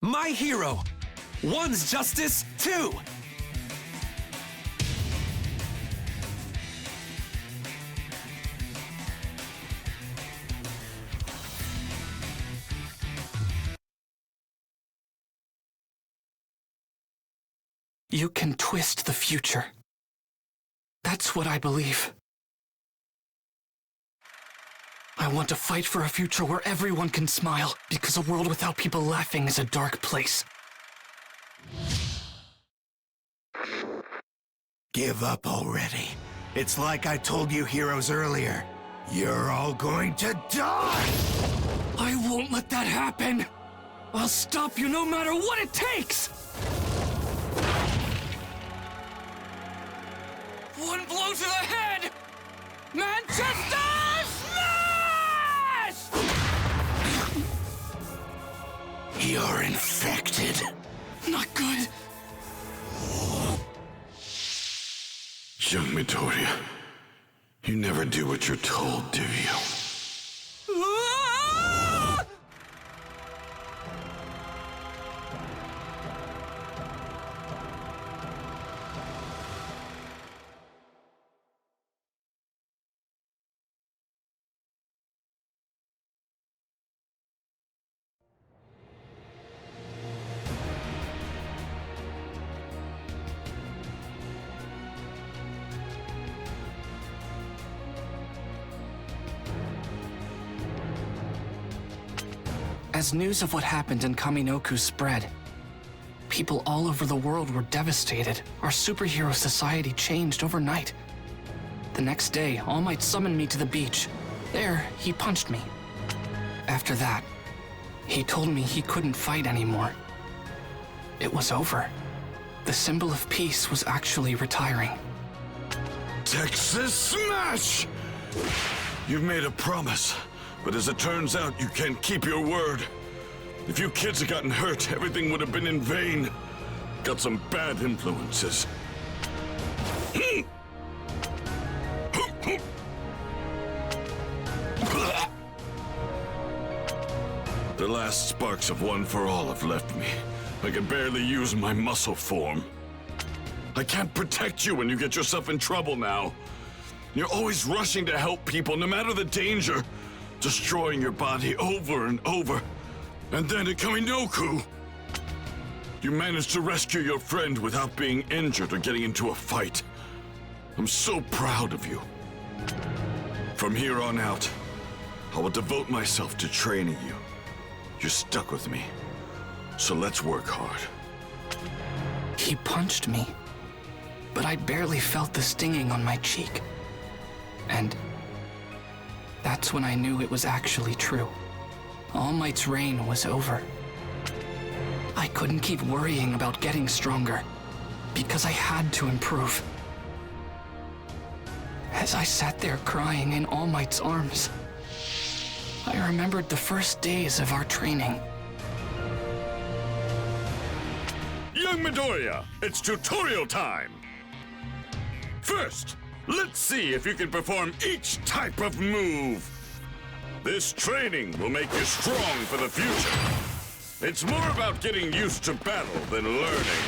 My hero. One's justice, two. You can twist the future. That's what I believe. I want to fight for a future where everyone can smile, because a world without people laughing is a dark place. Give up already. It's like I told you heroes earlier. You're all going to die! I won't let that happen! I'll stop you no matter what it takes! One blow to the head! Manchester Smash! You're infected. Not good. Young Midoriya, you never do what you're told, do you? Ah! As news of what happened in Kaminoku spread, people all over the world were devastated. Our superhero society changed overnight. The next day, All Might summoned me to the beach. There, he punched me. After that, he told me he couldn't fight anymore. It was over. The symbol of peace was actually retiring. Texas Smash! You've made a promise, but as it turns out, you can't keep your word. If you kids had gotten hurt, everything would have been in vain. Got some bad influences. The last sparks of One for All have left me. I can barely use my muscle form. I can't protect you when you get yourself in trouble now. You're always rushing to help people, no matter the danger. Destroying your body over and over. And then at Kaminoku, you managed to rescue your friend without being injured or getting into a fight. I'm so proud of you. From here on out, I will devote myself to training you. You're stuck with me, so let's work hard. He punched me, but I barely felt the stinging on my cheek. And that's when I knew it was actually true. All Might's reign was over. I couldn't keep worrying about getting stronger, because I had to improve. As I sat there crying in All Might's arms, I remembered the first days of our training. Young Midoriya, it's tutorial time! First, let's see if you can perform each type of move. This training will make you strong for the future. It's more about getting used to battle than learning.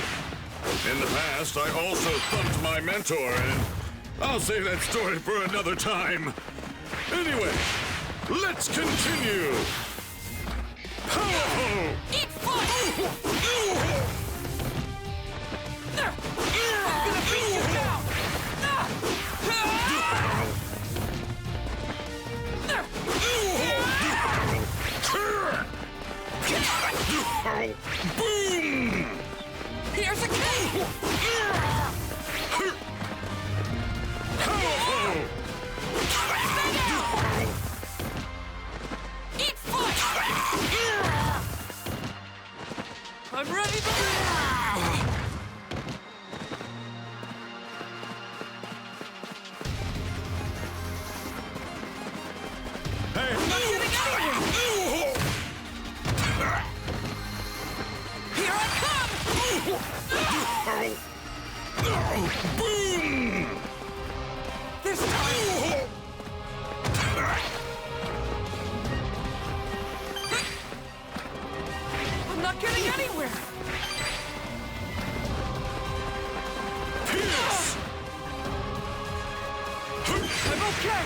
In the past, I also thumped my mentor, and I'll save that story for another time. Anyway, let's continue. Powerful! Eat foot! I'm gonna beat you down! Boom! Here's a kick! Powerful! Eat foot! I'm ready to Hey! Here I come! Boom! This time! I'm not getting any anywhere! Pierce! I'm okay!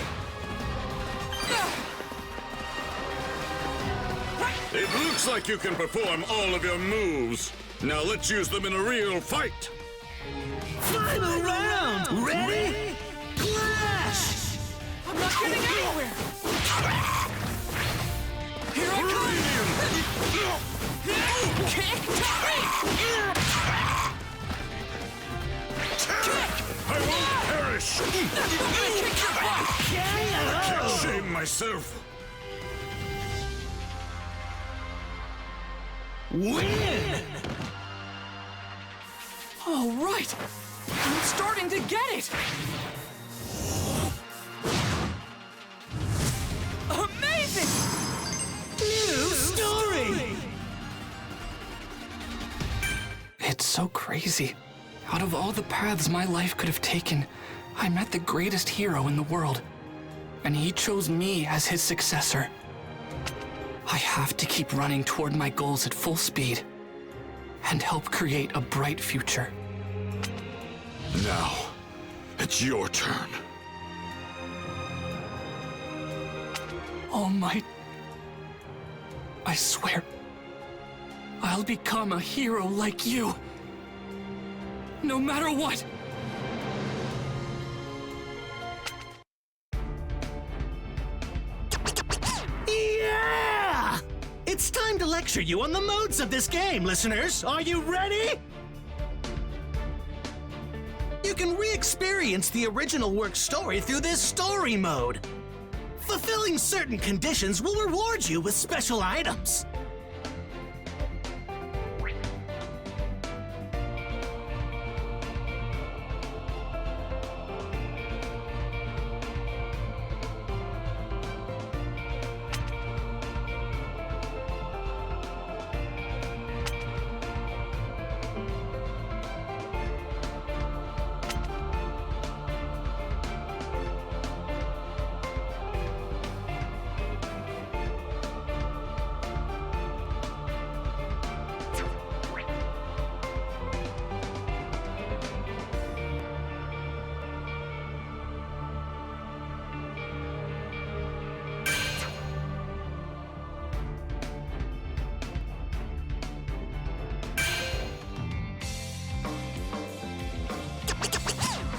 It looks like you can perform all of your moves. Now let's use them in a real fight. Final round! Ready? Clash! I'm not getting anywhere! Here I come! Kick to I won't perish! I'm gonna kick your butt! I can't shame myself. Win! All right! I'm starting to get it! Amazing! New story! It's so crazy. Out of all the paths my life could have taken, I met the greatest hero in the world. And he chose me as his successor. I have to keep running toward my goals at full speed and help create a bright future. Now, it's your turn. All Might, I swear, I'll become a hero like you. No matter what. Yeah! It's time to lecture you on the modes of this game, listeners. Are you ready? You can re-experience the original work story through this story mode. Fulfilling certain conditions will reward you with special items.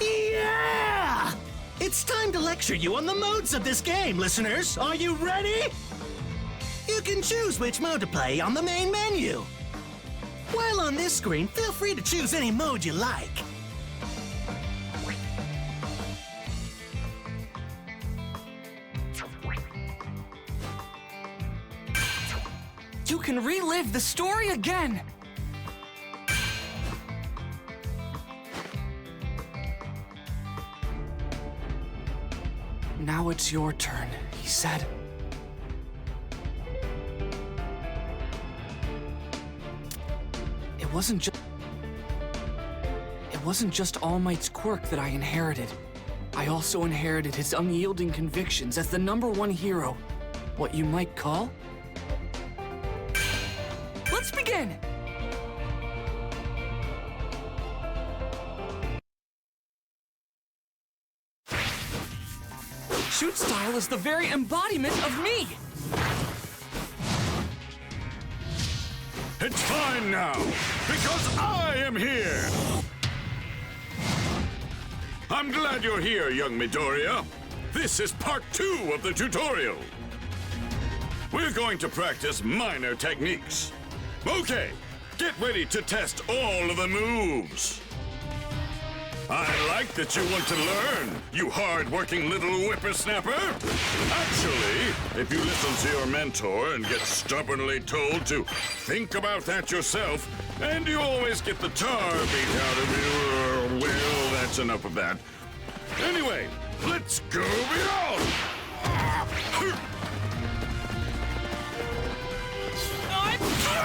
Yeah! It's time to lecture you on the modes of this game, listeners. Are you ready? You can choose which mode to play on the main menu. While on this screen, feel free to choose any mode you like. You can relive the story again! Now it's your turn, he said. It wasn't just All Might's quirk that I inherited. I also inherited his unyielding convictions as the #1 hero. What you might call? Let's begin! Shoot style is the very embodiment of me! It's fine now, because I am here! I'm glad you're here, young Midoriya. This is part 2 of the tutorial. We're going to practice minor techniques. Okay, get ready to test all of the moves. I like that you want to learn, you hard-working little whippersnapper. Actually, if you listen to your mentor and get stubbornly told to think about that yourself, and you always get the tar beat out of you, well, that's enough of that. Anyway, let's go beyond! I'm furious!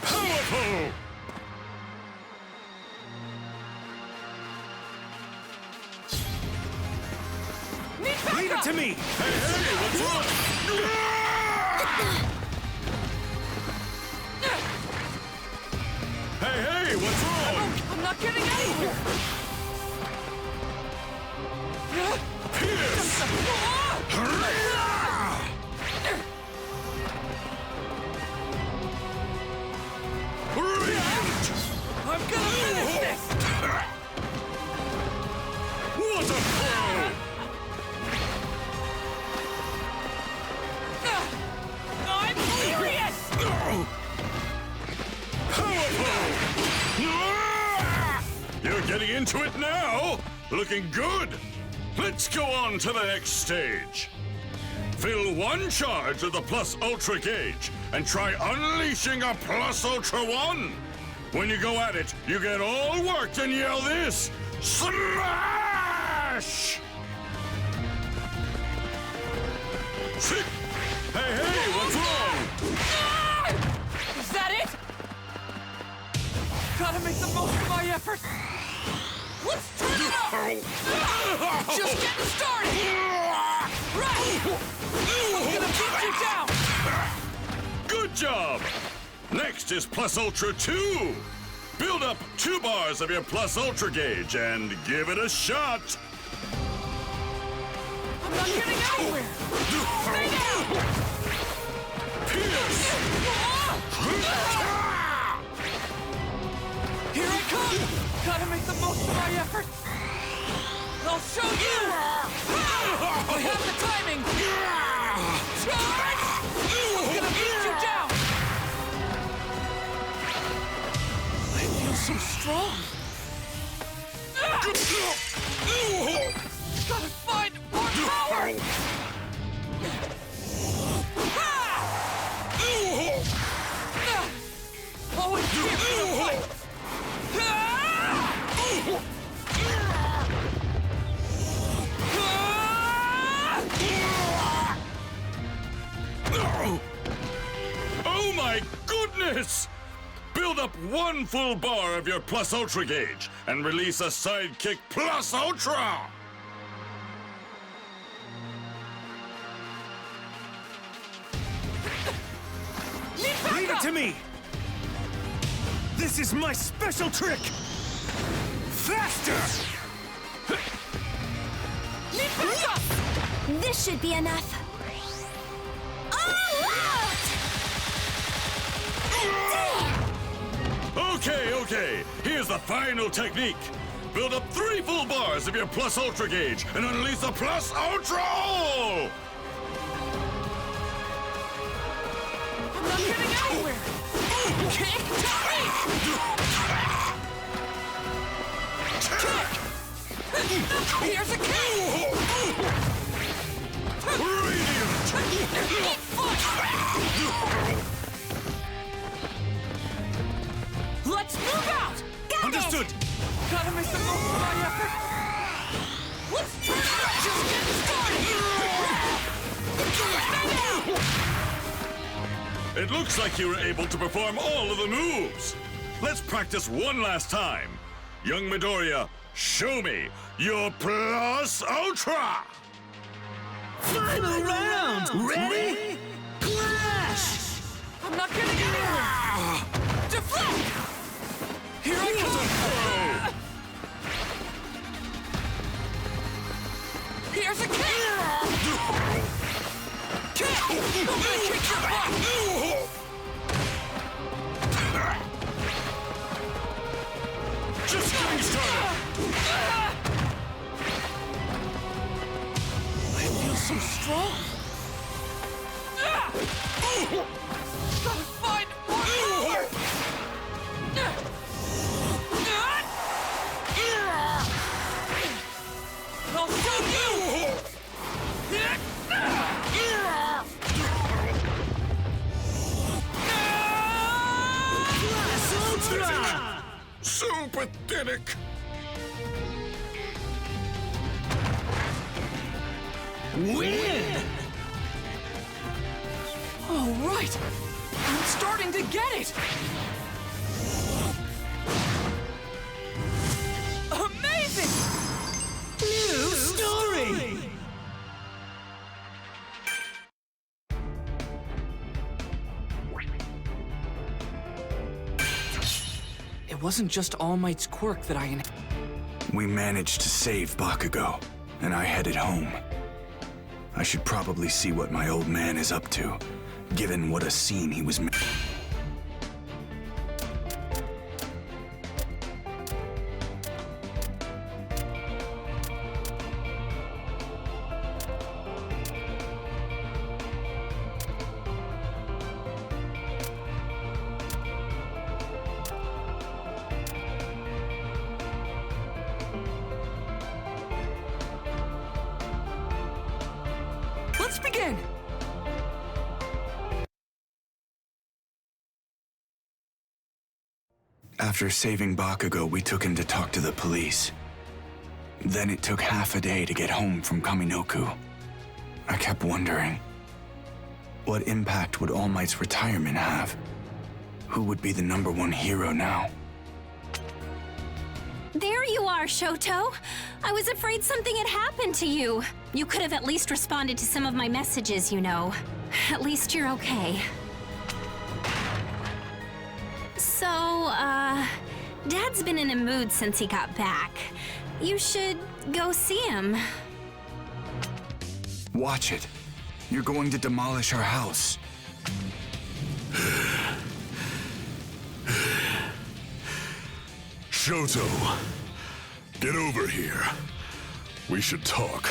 Powerful! Need backup! Leave it to me! Hey, what's wrong? Hey, what's wrong? I'm not getting anywhere! Pierce! Brilliant! I'm gonna finish this! What a throw! I'm furious! Powerful! You're getting into it now! Looking good! Let's go on to the next stage. Fill one charge of the Plus Ultra gauge and try unleashing a Plus Ultra 1. When you go at it, you get all worked and yell this: Smash! Hey, what's wrong? Is that it? Gotta make the most of my effort. Let's turn it up! Just getting started! Right! I'm gonna beat you down! Good job! Next is Plus Ultra 2. Build up 2 bars of your Plus Ultra gauge and give it a shot. I'm not getting anywhere! Stay down! Pierce! Here I come! Gotta make the most of my effort! I'll show you! I have the timing! Charge! I'm gonna beat you down! I feel so strong! Gotta find more power! Always give me a fight! Oh my goodness! Build up 1 full bar of your Plus Ultra gauge and release a Sidekick Plus Ultra! Leave it to me! This is my special trick! Faster! This should be enough. All out! Okay. Here's the final technique. Build up 3 full bars of your Plus Ultra gauge and unleash the Plus Ultra! I'm not getting anywhere! Kick! Kick! Here's a kick! Radiant! Eat foot! Let's move out! Understood! Gotta make the most of my effort! Let's turn it up! Just getting started! Stay down! It looks like you were able to perform all of the moves. Let's practice one last time. Young Midoriya, show me your Plus Ultra! Final round! Ready? Clash! I'm not getting anywhere! Deflect! Here I come! Here's a kick! Kick! I'm gonna kick your butt! Just getting started! I feel so strong! Gotta find more power! I'll show you! So pathetic! Win! All right! I'm starting to get it! Amazing! New story! It wasn't just All Might's quirk that We managed to save Bakugo, and I headed home. I should probably see what my old man is up to, given what a scene he was making. Let's begin! After saving Bakugo, we took him to talk to the police. Then it took half a day to get home from Kaminoku. I kept wondering, what impact would All Might's retirement have? Who would be the #1 hero now? There you are, Shoto. I was afraid something had happened to you. You could have at least responded to some of my messages, you know. At least you're okay. So, Dad's been in a mood since he got back. You should go see him. Watch it. You're going to demolish our house. Shoto, get over here. We should talk.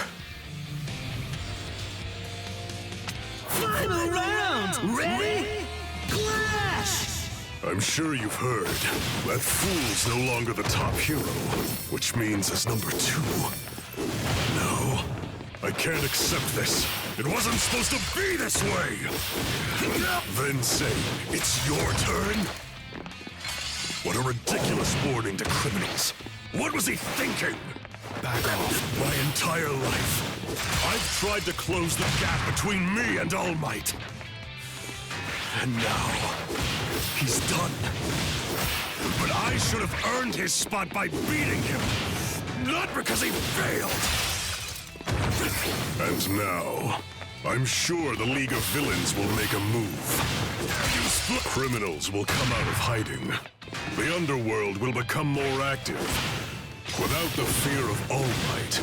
Final round! Ready? Clash! I'm sure you've heard that Fool's no longer the top hero, which means as #2. No, I can't accept this. It wasn't supposed to be this way. Then say, it's your turn? What a ridiculous warning to criminals. What was he thinking? Back off. My entire life, I've tried to close the gap between me and All Might. And now, he's done. But I should have earned his spot by beating him, not because he failed. And now, I'm sure the League of Villains will make a move. Criminals will come out of hiding. The underworld will become more active. Without the fear of All Might,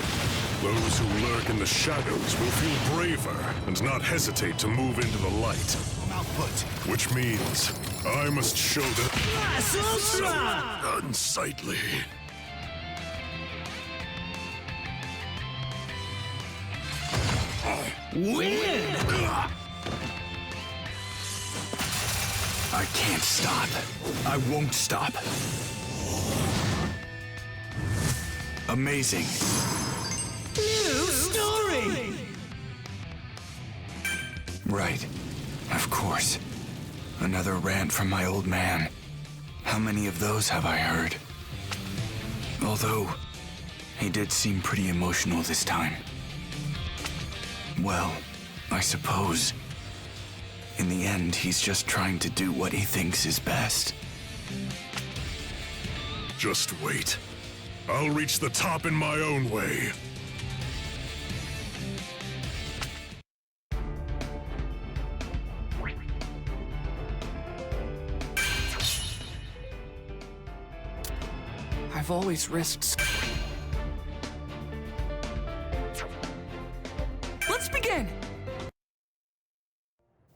those who lurk in the shadows will feel braver and not hesitate to move into the light. Output. Which means I must show them Class Ultra! unsightly. Win! I can't stop. I won't stop. Amazing. New story! Right. Of course. Another rant from my old man. How many of those have I heard? Although, he did seem pretty emotional this time. Well, I suppose, in the end, he's just trying to do what he thinks is best. Just wait. I'll reach the top in my own way. I've always risked. Let's begin!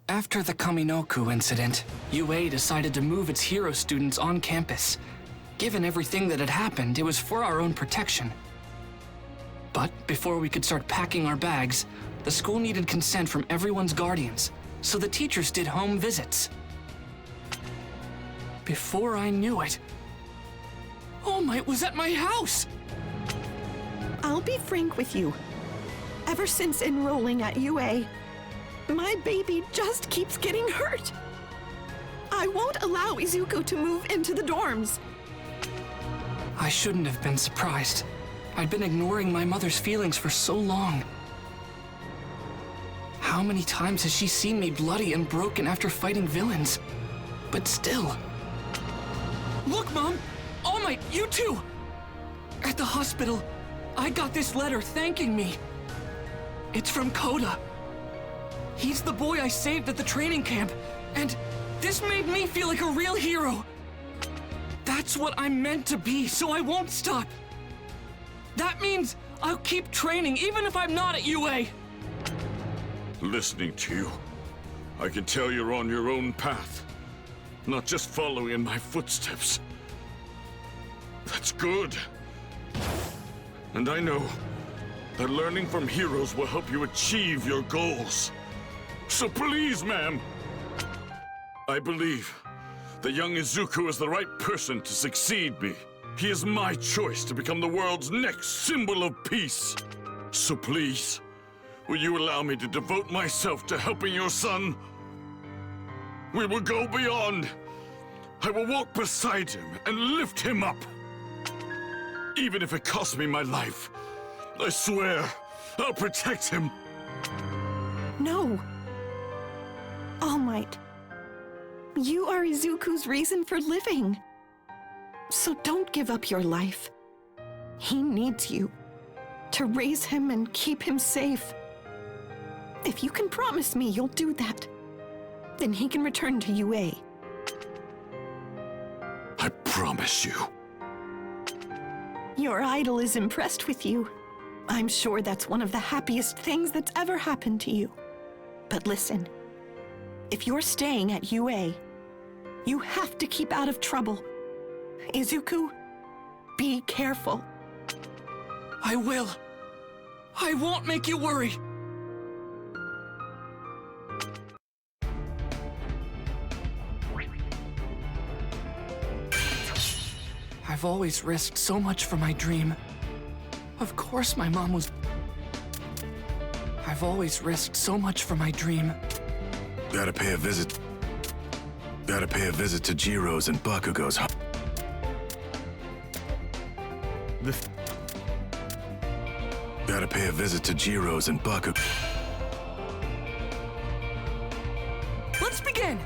After the Kaminoku incident, UA decided to move its hero students on campus. Given everything that had happened, it was for our own protection. But before we could start packing our bags, the school needed consent from everyone's guardians, so the teachers did home visits. Before I knew it, All Might was at my house! I'll be frank with you. Ever since enrolling at UA, my baby just keeps getting hurt. I won't allow Izuku to move into the dorms. I shouldn't have been surprised. I'd been ignoring my mother's feelings for so long. How many times has she seen me bloody and broken after fighting villains? But still. Look, Mom! All Might, you too! At the hospital, I got this letter thanking me. It's from Koda. He's the boy I saved at the training camp, and this made me feel like a real hero. That That's what I'm meant to be, so I won't stop. That means I'll keep training even if I'm not at UA. Listening to you, I can tell you're on your own path, not just following in my footsteps. That's good. And I know that learning from heroes will help you achieve your goals. So please, ma'am, I believe that young Izuku is the right person to succeed me. He is my choice to become the world's next symbol of peace. So please, will you allow me to devote myself to helping your son? We will go beyond. I will walk beside him and lift him up. Even if it costs me my life, I swear I'll protect him. No. All Might. You are Izuku's reason for living. So don't give up your life. He needs you to raise him and keep him safe. If you can promise me you'll do that, then he can return to UA. I promise you. Your idol is impressed with you. I'm sure that's one of the happiest things that's ever happened to you. But listen, if you're staying at UA, you have to keep out of trouble. Izuku, be careful. I will. I won't make you worry. I've always risked so much for my dream. Of course my mom was... I've always risked so much for my dream. Gotta pay a visit to Jiro's and Bakugo's home. Gotta pay a visit to Jiro's and Bakugo. Let's begin!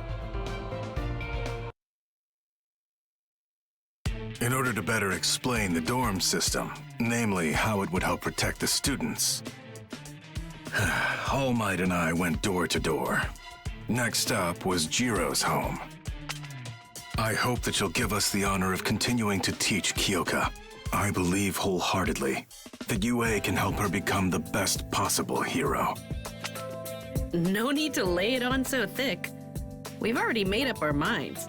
In order to better explain the dorm system, namely how it would help protect the students, All Might and I went door to door. Next up was Jiro's home. I hope that you'll give us the honor of continuing to teach Kyoka. I believe wholeheartedly that UA can help her become the best possible hero. No need to lay it on so thick. We've already made up our minds.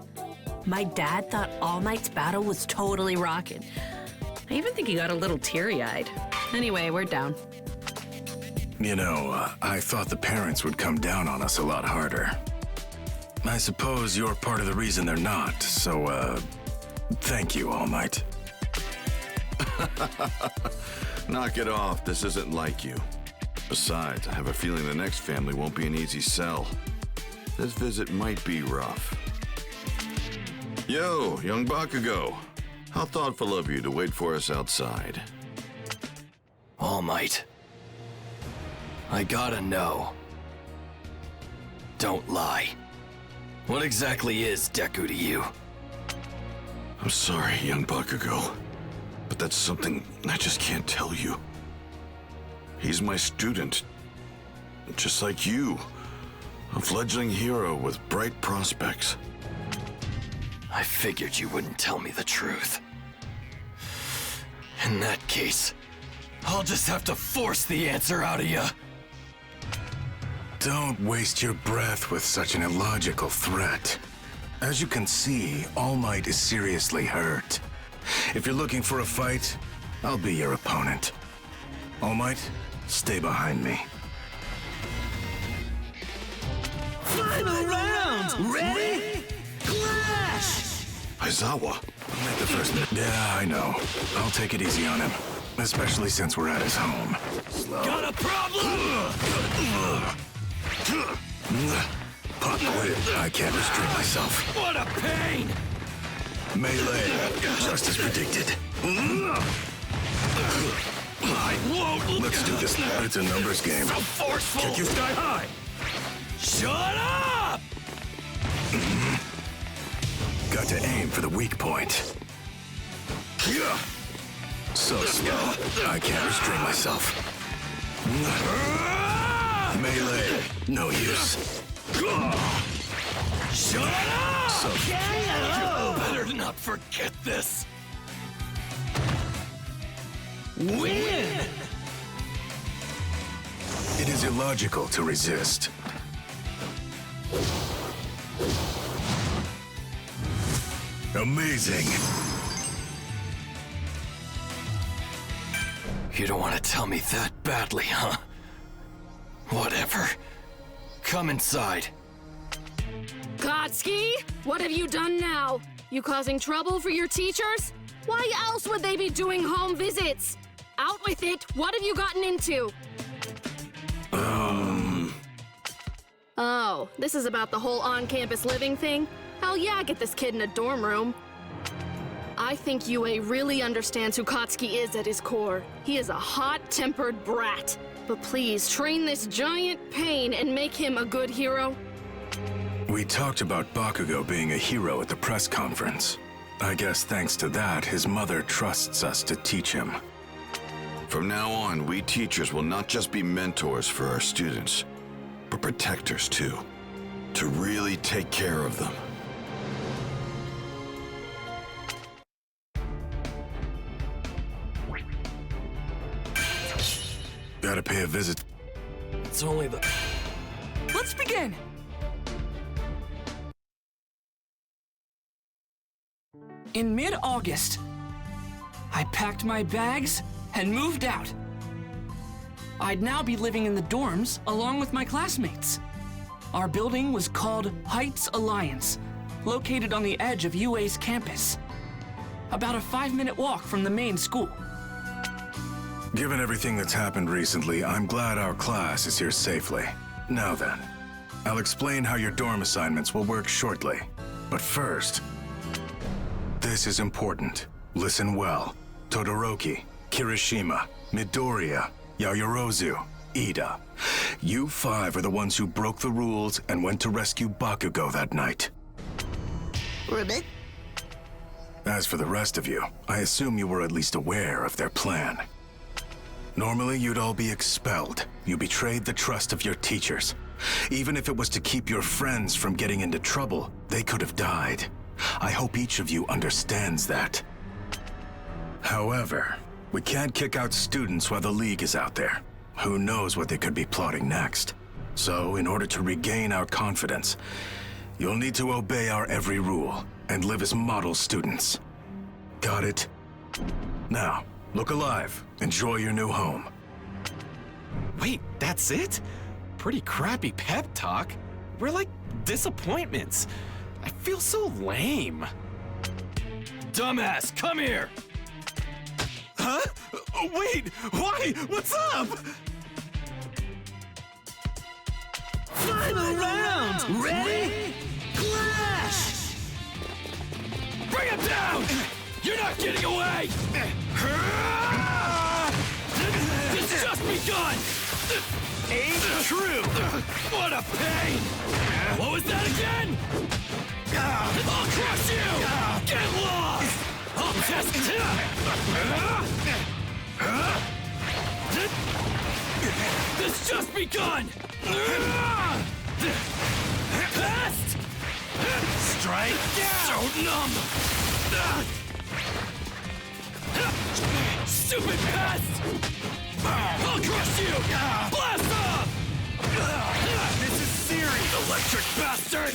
My dad thought All Might's battle was totally rockin'. I even think he got a little teary-eyed. Anyway, we're down. You know, I thought the parents would come down on us a lot harder. I suppose you're part of the reason they're not, so, thank you, All Might. Knock it off. This isn't like you. Besides, I have a feeling the next family won't be an easy sell. This visit might be rough. Yo, young Bakugo. How thoughtful of you to wait for us outside. All Might. I gotta know. Don't lie. What exactly is Deku to you? I'm sorry, young Bakugo, but that's something I just can't tell you. He's my student, just like you, a fledgling hero with bright prospects. I figured you wouldn't tell me the truth. In that case, I'll just have to force the answer out of you. Don't waste your breath with such an illogical threat. As you can see, All Might is seriously hurt. If you're looking for a fight, I'll be your opponent. All Might, stay behind me. Final round! Ready? Clash! Aizawa. Make the first... Yeah, I know. I'll take it easy on him. Especially since we're at his home. Slow. Got a problem? Pop quit. I can't restrain myself. What a pain! Melee, just as predicted. I won't. Let's do this now. It's a numbers game. So forceful. Kick you sky high. Shut up! Got to aim for the weak point. So slow. I can't restrain myself. Melee, no use. Shut up! Better not forget this. Win! It is illogical to resist. Amazing. You don't want to tell me that badly, huh? Whatever. Come inside. Kotsky, what have you done now? You causing trouble for your teachers? Why else would they be doing home visits? Out with it. What have you gotten into? Oh, this is about the whole on-campus living thing? Hell yeah, get this kid in a dorm room. I think UA really understands who Kotsky is at his core. He is a hot-tempered brat. But please, train this giant pain and make him a good hero. We talked about Bakugo being a hero at the press conference. I guess thanks to that, his mother trusts us to teach him. From now on, we teachers will not just be mentors for our students, but protectors too. To really take care of them. Gotta pay a visit. It's only the... Let's begin! In mid-August, I packed my bags and moved out. I'd now be living in the dorms along with my classmates. Our building was called Heights Alliance, located on the edge of UA's campus. About a 5-minute walk from the main school. Given everything that's happened recently, I'm glad our class is here safely. Now then, I'll explain how your dorm assignments will work shortly. But first, this is important. Listen well. Todoroki, Kirishima, Midoriya, Yaoyorozu, Ida. You 5 are the ones who broke the rules and went to rescue Bakugo that night. Ribbit? As for the rest of you, I assume you were at least aware of their plan. Normally, you'd all be expelled. You betrayed the trust of your teachers. Even if it was to keep your friends from getting into trouble, they could have died. I hope each of you understands that. However, we can't kick out students while the League is out there. Who knows what they could be plotting next? So, in order to regain our confidence, you'll need to obey our every rule and live as model students. Got it? Now, look alive. Enjoy your new home. Wait, that's it? Pretty crappy pep talk. We're like disappointments. I feel so lame. Dumbass, come here! Huh? Wait, why? What's up? Final round! Ready? Clash! Bring him down! You're not getting away! It's just begun! Ain't true! What a pain! What was that again? I'll crush you! Get lost! I'll test you! This just begun! Pest! Strike! So numb! Stupid pest! I'll crush you! Blast off! This is serious, electric bastard!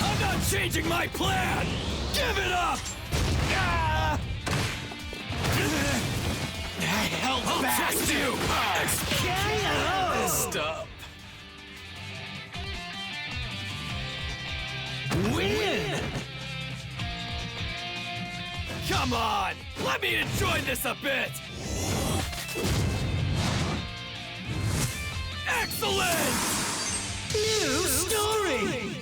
I'm not changing my plan! Give it up! I held I'll back! Test you! Messed up! Win! Come on! Let me enjoy this a bit! Excellent! New story!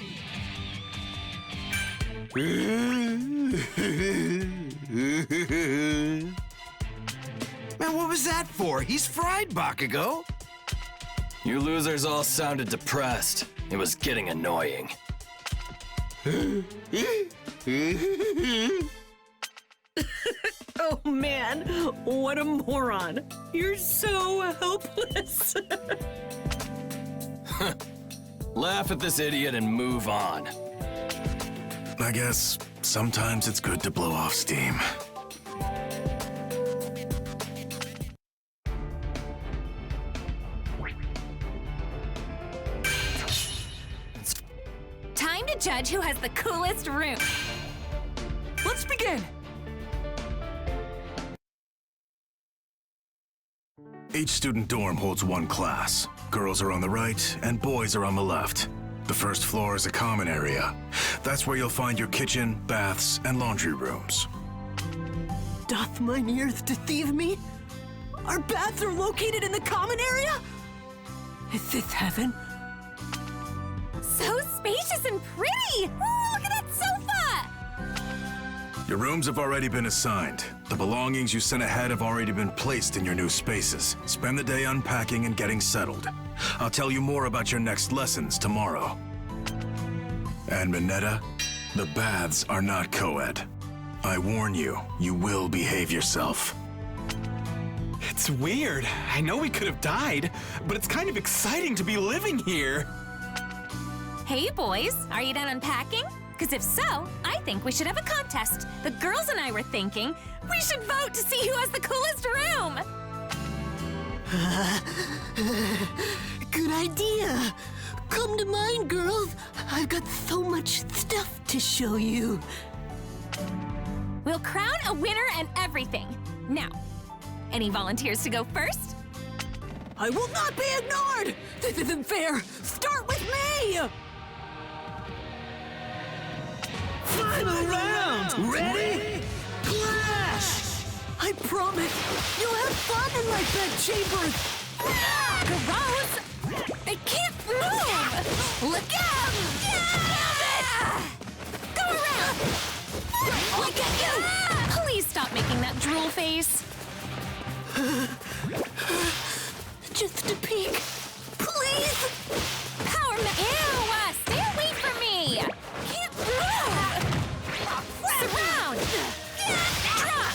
Man, what was that for? He's fried, Bakugo. You losers all sounded depressed. It was getting annoying. Oh man, what a moron. You're so helpless. laugh at this idiot, and move on. I guess sometimes it's good to blow off steam. Time to judge who has the coolest room. Let's begin! Each student dorm holds one class. Girls are on the right, and boys are on the left. The first floor is a common area. That's where you'll find your kitchen, baths, and laundry rooms. Doth mine earth deceive me? Our baths are located in the common area? Is this heaven? So spacious and pretty! Ooh, look at that sofa! Your rooms have already been assigned. The belongings you sent ahead have already been placed in your new spaces. Spend the day unpacking and getting settled. I'll tell you more about your next lessons tomorrow. And Minetta, the baths are not co-ed. I warn you, you will behave yourself. It's weird. I know we could have died, but it's kind of exciting to be living here. Hey, boys, are you done unpacking? Because if so, I think we should have a contest. The girls and I were thinking we should vote to see who has the coolest room. Good idea. Come to mine, girls. I've got so much stuff to show you. We'll crown a winner and everything. Now, any volunteers to go first? I will not be ignored. This isn't fair. Start with me. Final round! Ready? Clash! I promise, you'll have fun in my bedchambers! Gross! They can't move! Look out! Go around! Look at you! Please stop making that drool face. Just a peek. Please! Power Ew! Stay away from me! Can't move! Surround! Drop!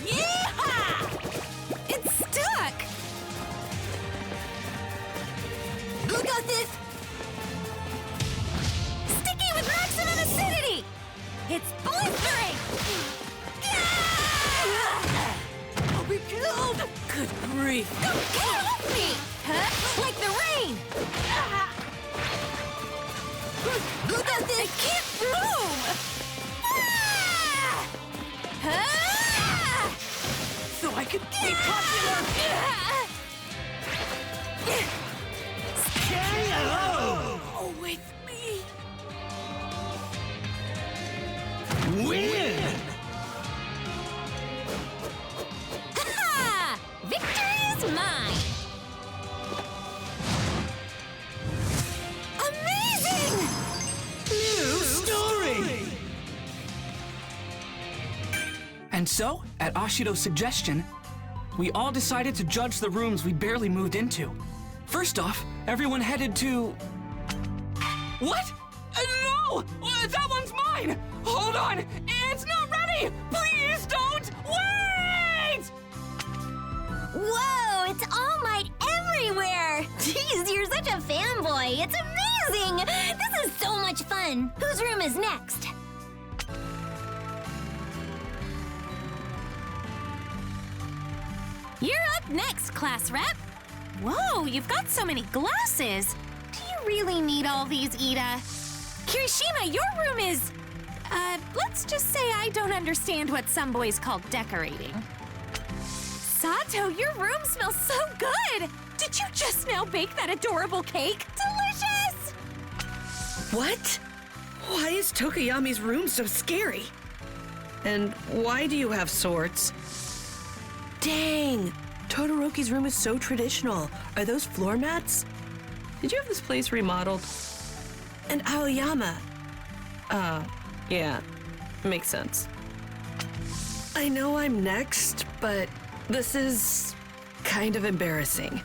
Yeah! It's stuck! Who got this? Sticky with maximum acidity! It's blistering! I'll be killed! Good grief! Get off me! Huh? Like the rain! Who got this? I can't move! So I could be popular! KO! With me! Win! Victory is mine! Amazing! New story! And so, at Ashido's suggestion, we all decided to judge the rooms we barely moved into. First off, everyone headed to... What? No! That one's mine! Hold on! It's not ready! Please don't! Wait! Whoa, it's All Might everywhere! Jeez, you're such a fanboy. It's amazing! This is so much fun. Whose room is next? You're up next, class rep. Whoa, you've got so many glasses. Do you really need all these, Ida? Kirishima, your room is... let's just say I don't understand what some boys call decorating. Sato, your room smells so good! Did you just now bake that adorable cake? Delicious! What? Why is Tokoyami's room so scary? And why do you have swords? Dang! Todoroki's room is so traditional. Are those floor mats? Did you have this place remodeled? And Aoyama. Yeah. Makes sense. I know I'm next, but this is kind of embarrassing.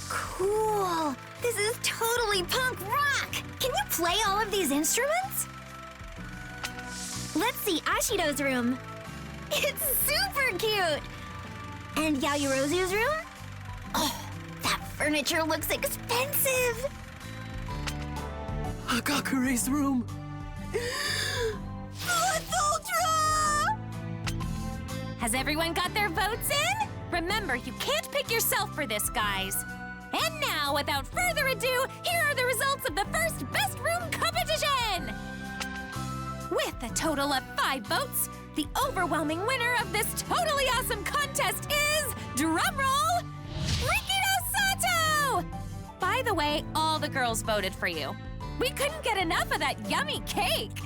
Cool! This is totally punk rock! Can you play all of these instruments? Let's see Ashido's room. It's super cute! And Yaoyorozu's room? Oh, that furniture looks expensive. Hagakure's room. Let's Ultra! Has everyone got their votes in? Remember, you can't pick yourself for this, guys. And now, without further ado, here are the results of the first Best Room competition! With a total of 5 votes, the overwhelming winner of this totally awesome contest is, drumroll, Rikino Sato! By the way, all the girls voted for you. We couldn't get enough of that yummy cake.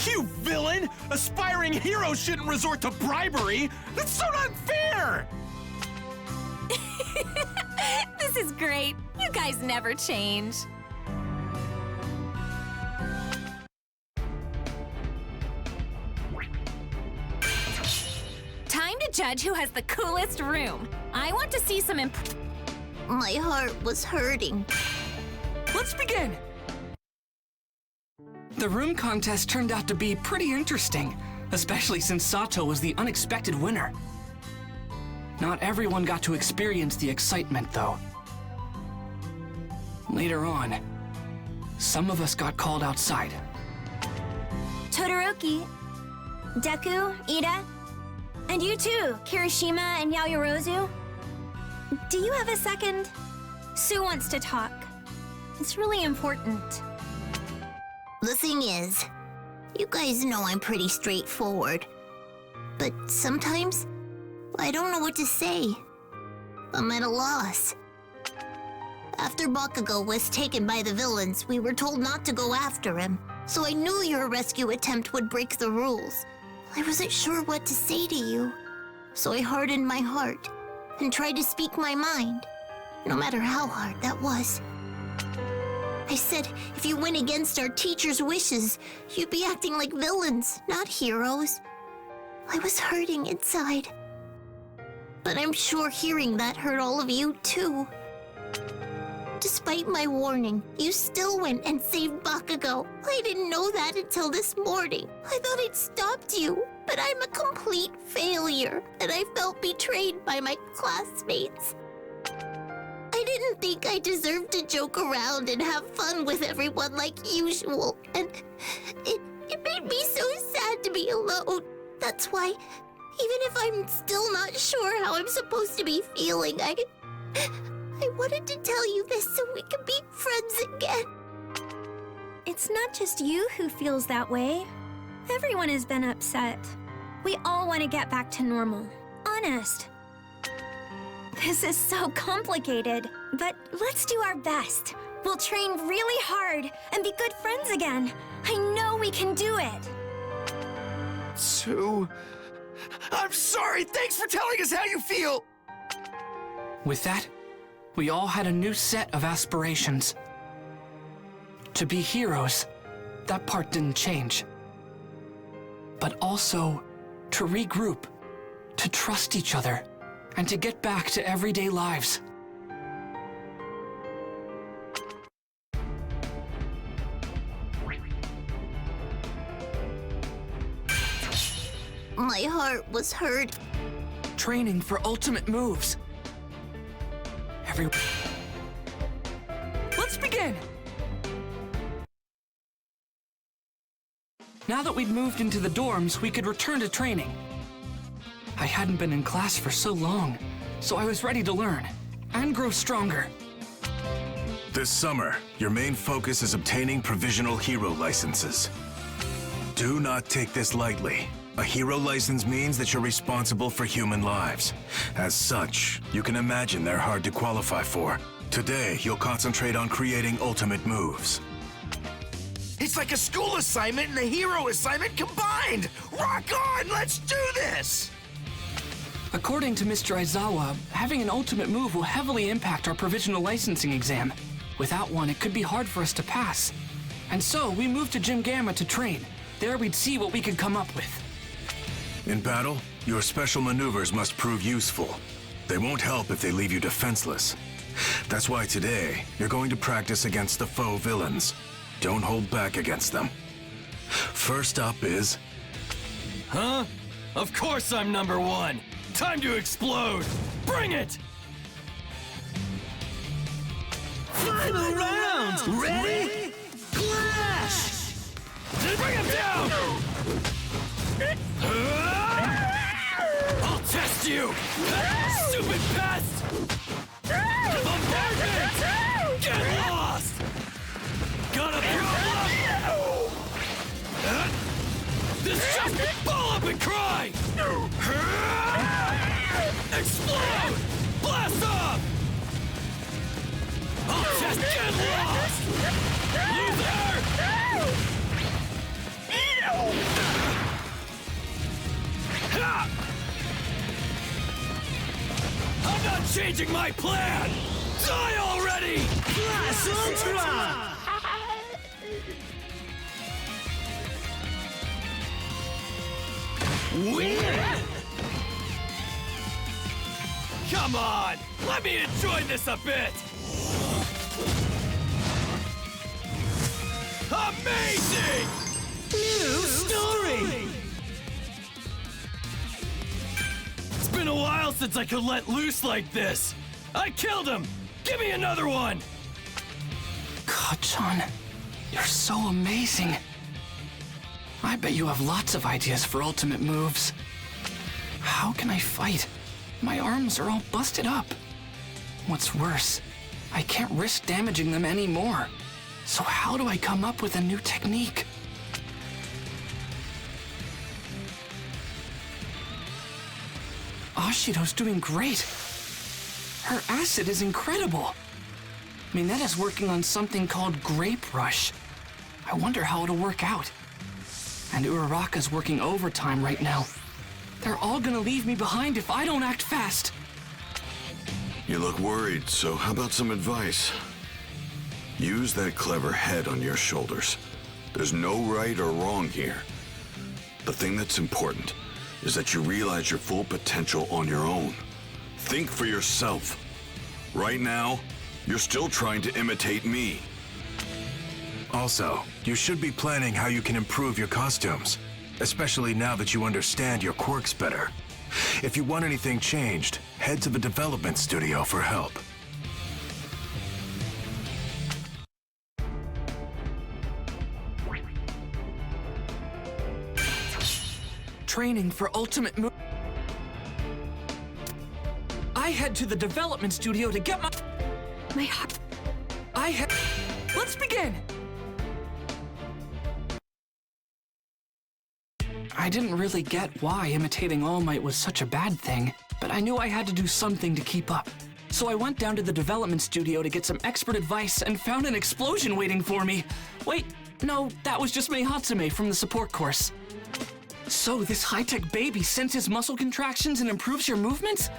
You villain! Aspiring heroes shouldn't resort to bribery! That's so unfair! This is great. You guys never change. Time to judge who has the coolest room. I want to see some My heart was hurting. Let's begin! The room contest turned out to be pretty interesting, especially since Sato was the unexpected winner. Not everyone got to experience the excitement, though. Later on, some of us got called outside. Todoroki, Deku, Ida, and you too, Kirishima and Yaoyorozu. Do you have a second? Sue wants to talk. It's really important. The thing is, you guys know I'm pretty straightforward. But sometimes, I don't know what to say. I'm at a loss. After Bakugo was taken by the villains, we were told not to go after him. So I knew your rescue attempt would break the rules. I wasn't sure what to say to you. So I hardened my heart and tried to speak my mind, no matter how hard that was. I said, if you went against our teacher's wishes, you'd be acting like villains, not heroes. I was hurting inside. But I'm sure hearing that hurt all of you, too. Despite my warning, you still went and saved Bakugo. I didn't know that until this morning. I thought I'd stopped you, but I'm a complete failure, and I felt betrayed by my classmates. I didn't think I deserved to joke around and have fun with everyone like usual, and it made me so sad to be alone. That's why, even if I'm still not sure how I'm supposed to be feeling, I wanted to tell you this so we can be friends again. It's not just you who feels that way. Everyone has been upset. We all want to get back to normal. Honest. This is so complicated, but let's do our best. We'll train really hard and be good friends again. I know we can do it. Sue, I'm sorry. Thanks for telling us how you feel. With that, we all had a new set of aspirations. To be heroes, that part didn't change. But also, to regroup, to trust each other, and to get back to everyday lives. My heart was hurt. Training for ultimate moves. Let's begin! Now that we'd moved into the dorms, we could return to training. I hadn't been in class for so long, so I was ready to learn and grow stronger. This summer, your main focus is obtaining provisional hero licenses. Do not take this lightly. A hero license means that you're responsible for human lives. As such, you can imagine they're hard to qualify for. Today, you'll concentrate on creating ultimate moves. It's like a school assignment and a hero assignment combined! Rock on! Let's do this! According to Mr. Aizawa, having an ultimate move will heavily impact our provisional licensing exam. Without one, it could be hard for us to pass. And so, we moved to Gym Gamma to train. There we'd see what we could come up with. In battle, your special maneuvers must prove useful. They won't help if they leave you defenseless. That's why today, you're going to practice against the foe villains. Don't hold back against them. First up is... Huh? Of course I'm number one! Time to explode! Bring it! Final round! Ready? Clash! Bring him down! I'll test you! Stupid pest! Bombardment! Get lost! Got a problem? This just ball up and cry! Explode! Blast off! I'll just get lost! Loser! I'm not changing my plan! Die already! Class Ultra! Win! Come on! Let me enjoy this a bit! Amazing! New story! It's been a while since I could let loose like this! I killed him! Give me another one! Kacchan, you're so amazing. I bet you have lots of ideas for ultimate moves. How can I fight? My arms are all busted up. What's worse, I can't risk damaging them anymore. So how do I come up with a new technique? Ashido's doing great. Her acid is incredible. Minetta's working on something called Grape Rush. I wonder how it'll work out. And Uraraka's working overtime right now. They're all gonna leave me behind if I don't act fast. You look worried, so how about some advice? Use that clever head on your shoulders. There's no right or wrong here. The thing that's important is that you realize your full potential on your own. Think for yourself. Right now, you're still trying to imitate me. Also, you should be planning how you can improve your costumes, especially now that you understand your quirks better. If you want anything changed, head to the development studio for help. Training for ultimate move. I head to the development studio to get my heart. Let's begin. I didn't really get why imitating All Might was such a bad thing, but I knew I had to do something to keep up. So I went down to the development studio to get some expert advice and found an explosion waiting for me. Wait, no, that was just Mei Hatsume from the support course. So this high-tech baby senses muscle contractions and improves your movements?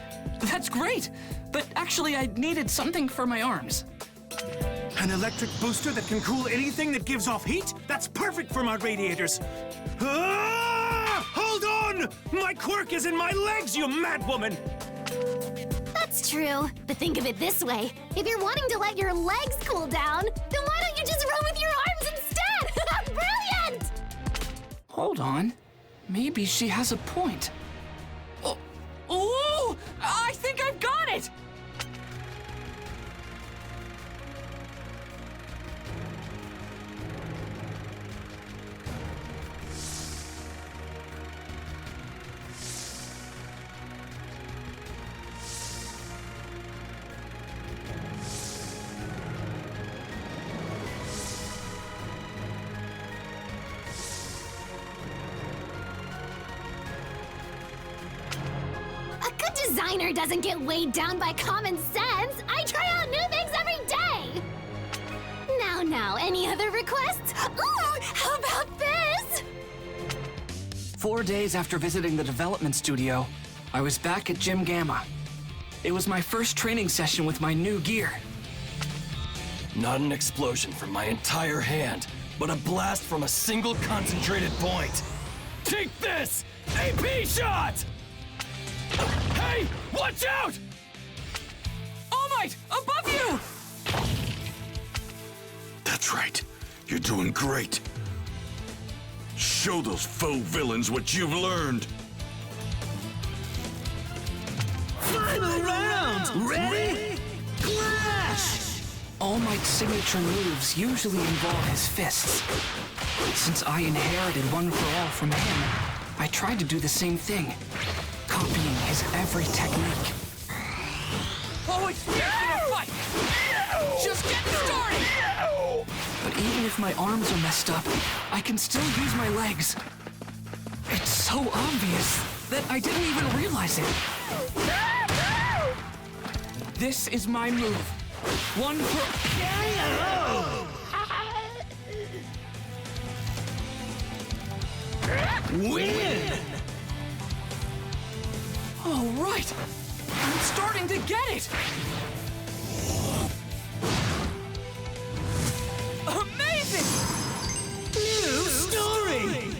That's great! But actually, I needed something for my arms. An electric booster that can cool anything that gives off heat? That's perfect for my radiators. Ah! Hold on! My quirk is in my legs, you mad woman! That's true, but think of it this way. If you're wanting to let your legs cool down, then why don't you just run with your arms instead? Brilliant! Hold on. Maybe she has a point. Oh, I think I've got it! Designer doesn't get weighed down by common sense. I try out new things every day. Now, any other requests? Ooh, how about this? 4 days after visiting the development studio, I was back at Gym Gamma. It was my first training session with my new gear. Not an explosion from my entire hand, but a blast from a single concentrated point. Take this! AP shot! Hey! Watch out! All Might! Above you! That's right. You're doing great. Show those faux villains what you've learned. Final round! Ready? Clash! All All Might's signature moves usually involve his fists. Since I inherited One for All from him, I tried to do the same thing, copying his every technique. Always scared to fight! Just getting started! But even if my arms are messed up, I can still use my legs. It's so obvious that I didn't even realize it. This is my move. One for... Win! All right! I'm starting to get it! Amazing! New story!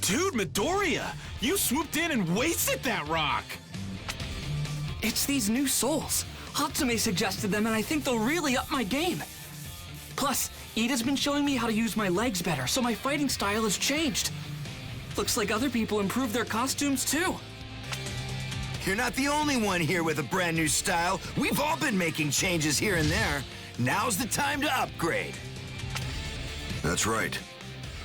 Dude, Midoriya! You swooped in and wasted that rock! It's these new souls. Hatsume suggested them, and I think they'll really up my game. Plus, Ida's been showing me how to use my legs better, so my fighting style has changed. Looks like other people improved their costumes too. You're not the only one here with a brand new style. We've all been making changes here and there. Now's the time to upgrade. That's right.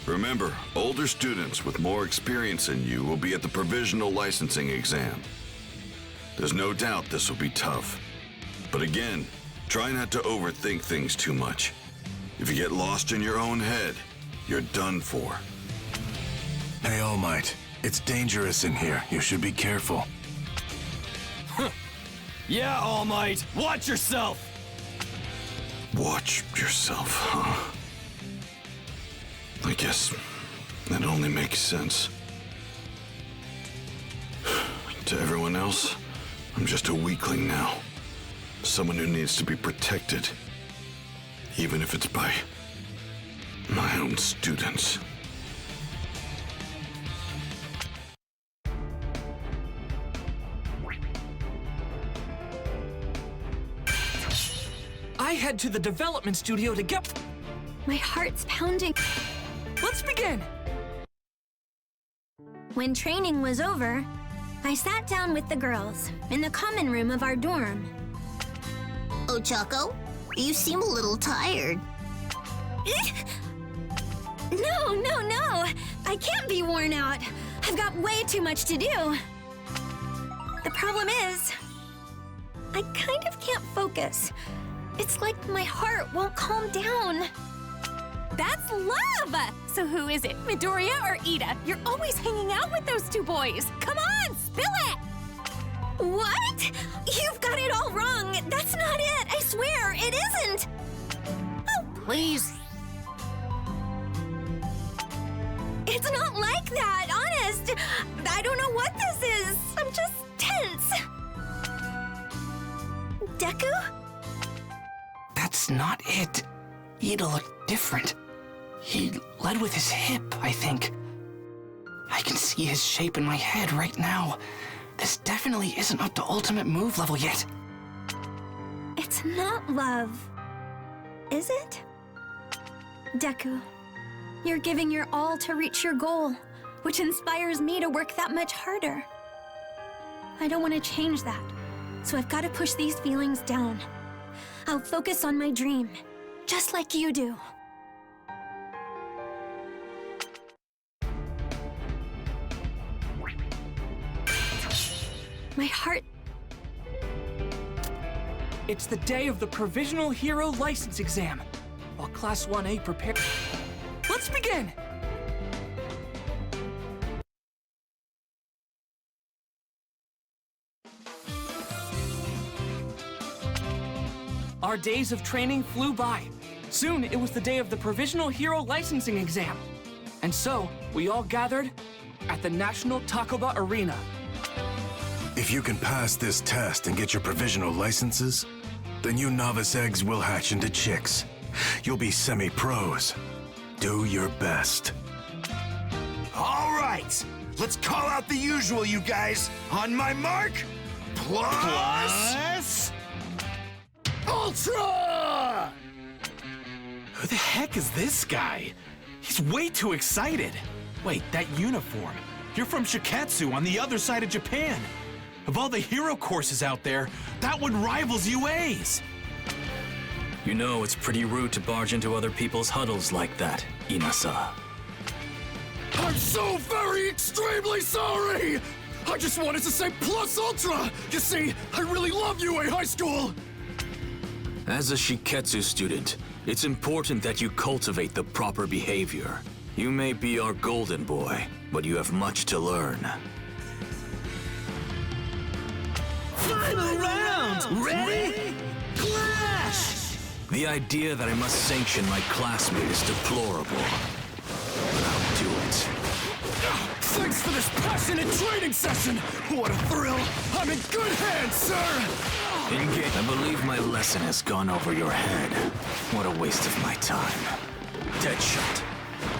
Remember, older students with more experience than you will be at the provisional licensing exam. There's no doubt this will be tough. But again, try not to overthink things too much. If you get lost in your own head, you're done for. Hey, All Might. It's dangerous in here. You should be careful. Yeah, All Might, watch yourself! Watch yourself, huh? I guess that only makes sense. To everyone else, I'm just a weakling now. Someone who needs to be protected. Even if it's by my own students. I head to the development studio to get... My heart's pounding. Let's begin! When training was over, I sat down with the girls in the common room of our dorm. Ochako, you seem a little tired. No. I can't be worn out. I've got way too much to do. The problem is, I kind of can't focus. It's like my heart won't calm down. That's love! So who is it, Midoriya or Ida? You're always hanging out with those two boys. Come on, spill it! What? You've got it all wrong. That's not it. I swear, it isn't. Oh, please. It's not like that, honest. I don't know what this is. I'm just tense. Deku? That's not it. Ida looked different. He led with his hip, I think. I can see his shape in my head right now. This definitely isn't up to ultimate move level yet. It's not love, is it? Deku, you're giving your all to reach your goal, which inspires me to work that much harder. I don't want to change that, so I've got to push these feelings down. I'll focus on my dream, just like you do. My heart... It's the day of the Provisional Hero License Exam. While Class 1A prepare... Let's begin! Our days of training flew by. Soon, it was the day of the Provisional Hero Licensing Exam. And so, we all gathered at the National Takoba Arena. If you can pass this test and get your provisional licenses, then you novice eggs will hatch into chicks. You'll be semi-pros. Do your best. All right, let's call out the usual, you guys. On my mark, plus... Ultra! Who the heck is this guy? He's way too excited. Wait, that uniform. You're from Shiketsu on the other side of Japan. Of all the hero courses out there, that one rivals UA's. You know it's pretty rude to barge into other people's huddles like that, Inasa. I'm so very extremely sorry! I just wanted to say plus ultra! You see, I really love UA High School! As a Shiketsu student, it's important that you cultivate the proper behavior. You may be our golden boy, but you have much to learn. Final round! Ready? Clash! The idea that I must sanction my classmate is deplorable. But I'll do it. Thanks for this passionate training session! What a thrill! I'm in good hands, sir! Engage. I believe my lesson has gone over your head. What a waste of my time. Dead shot.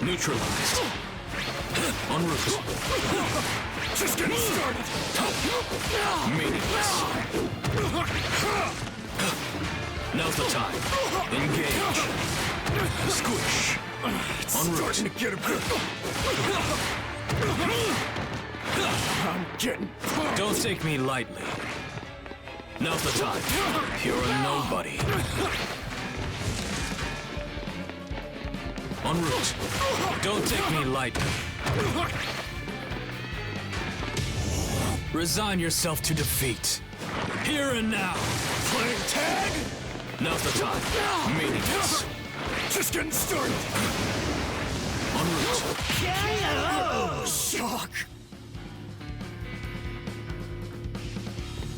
Neutralized. En route. Just getting started! Meaningless. Now's the time. Engage. Squish. En route. Starting to get a bit... I'm getting... Don't take me lightly. Now's the time. You're a nobody. En route. Don't take me lightly. Resign yourself to defeat. Here and now. Playing tag? Now's the time. Meaningless. Just getting started. En route. KO! Shock!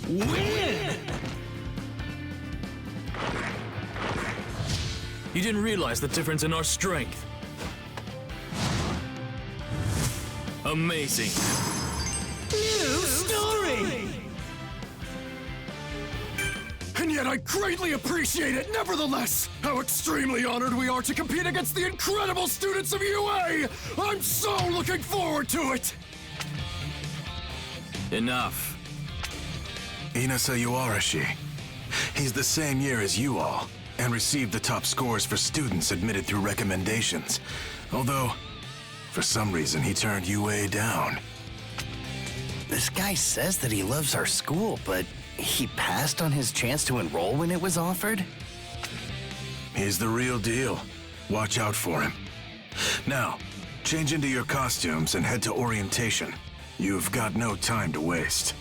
Win! You didn't realize the difference in our strength. Amazing. New story! And yet I greatly appreciate it nevertheless! How extremely honored we are to compete against the incredible students of UA! I'm so looking forward to it! Enough. Inasa Yuarashi. He's the same year as you all, and received the top scores for students admitted through recommendations. Although, for some reason, he turned UA down. This guy says that he loves our school, but he passed on his chance to enroll when it was offered? He's the real deal. Watch out for him. Now, change into your costumes and head to orientation. You've got no time to waste.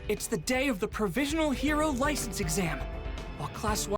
It's the day of the Provisional Hero License Exam. While Class 1